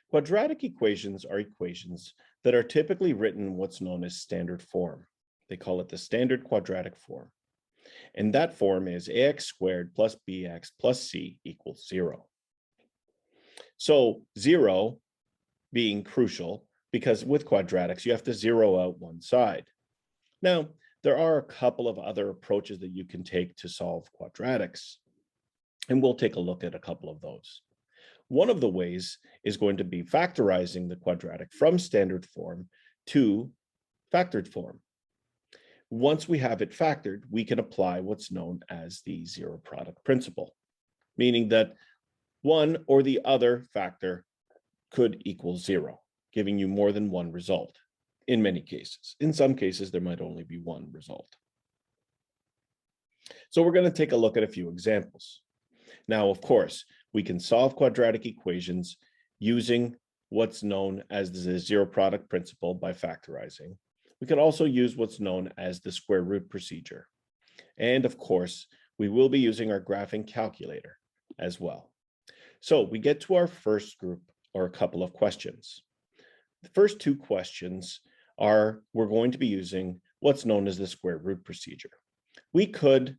Quadratic equations are equations that are typically written in what's known as standard form. They call it the standard quadratic form. And that form is ax squared plus bx plus c equals 0. So 0 being crucial because with quadratics, you have to zero out one side. Now, there are a couple of other approaches that you can take to solve quadratics, and we'll take a look at a couple of those. One of the ways is going to be factorizing the quadratic from standard form to factored form. Once we have it factored, we can apply what's known as the zero product principle, meaning that one or the other factor could equal 0, giving you more than one result in many cases. In some cases, there might only be one result. So we're going to take a look at a few examples. Now, of course, we can solve quadratic equations using what's known as the zero product principle by factorizing. We can also use what's known as the square root procedure. And of course, we will be using our graphing calculator as well. So we get to our first group or a couple of questions. The first two questions are we're going to be using what's known as the square root procedure. We could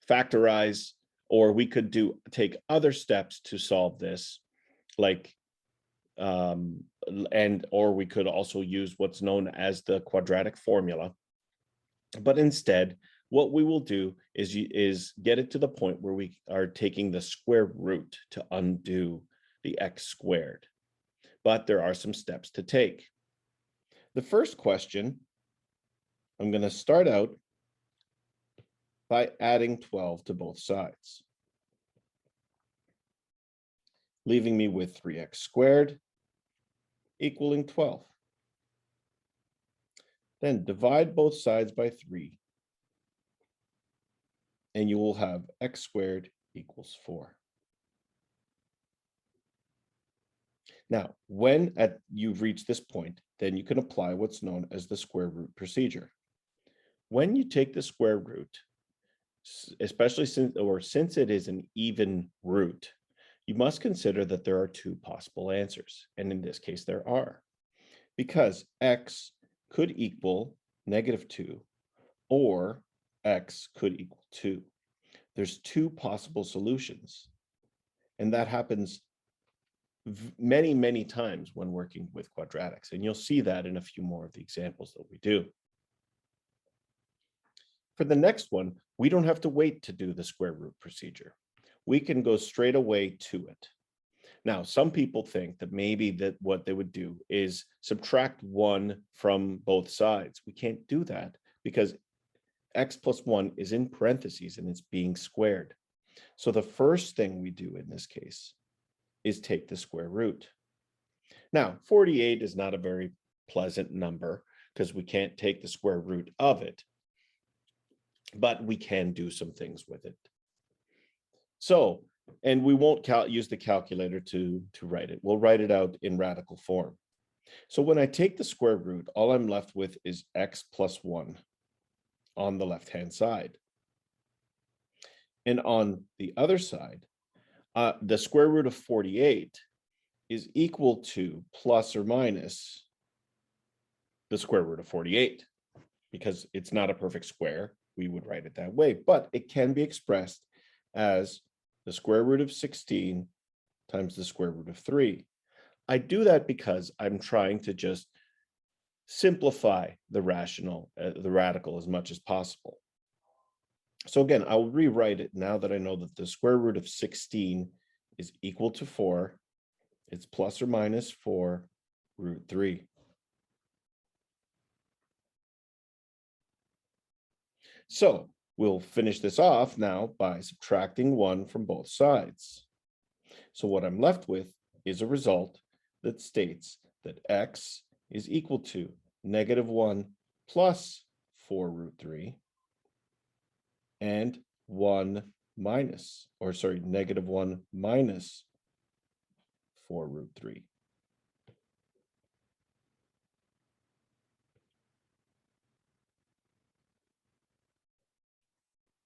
factorize or we could take other steps to solve this, like or we could also use what's known as the quadratic formula. But instead, what we will do is get it to the point where we are taking the square root to undo the x squared. But there are some steps to take. The first question, I'm going to start out by adding 12 to both sides, leaving me with 3x squared equaling 12. Then divide both sides by 3, and you will have x squared equals 4. Now, when you've reached this point, then you can apply what's known as the square root procedure. When you take the square root, especially since it is an even root, you must consider that there are two possible answers. And in this case, there are. Because x could equal -2 or x could equal 2. There's two possible solutions. And that happens many, many times when working with quadratics. And you'll see that in a few more of the examples that we do. For the next one, we don't have to wait to do the square root procedure. We can go straight away to it. Now, some people think that maybe that what they would do is subtract 1 from both sides. We can't do that because x plus 1 is in parentheses and it's being squared. So the first thing we do in this case is take the square root. Now, 48 is not a very pleasant number because we can't take the square root of it, but we can do some things with it. So, and we won't use the calculator to write it. We'll write it out in radical form. So when I take the square root, all I'm left with is x plus 1 on the left-hand side. And on the other side, the square root of 48 is equal to plus or minus the square root of 48. Because it's not a perfect square, we would write it that way, but it can be expressed as the square root of 16 times the square root of 3. I do that because I'm trying to just simplify the radical as much as possible. So again, I'll rewrite it now that I know that the square root of 16 is equal to 4. It's plus or minus 4 root 3. So we'll finish this off now by subtracting 1 from both sides. So what I'm left with is a result that states that x is equal to -1 plus 4 root 3 and -1 minus 4 root 3.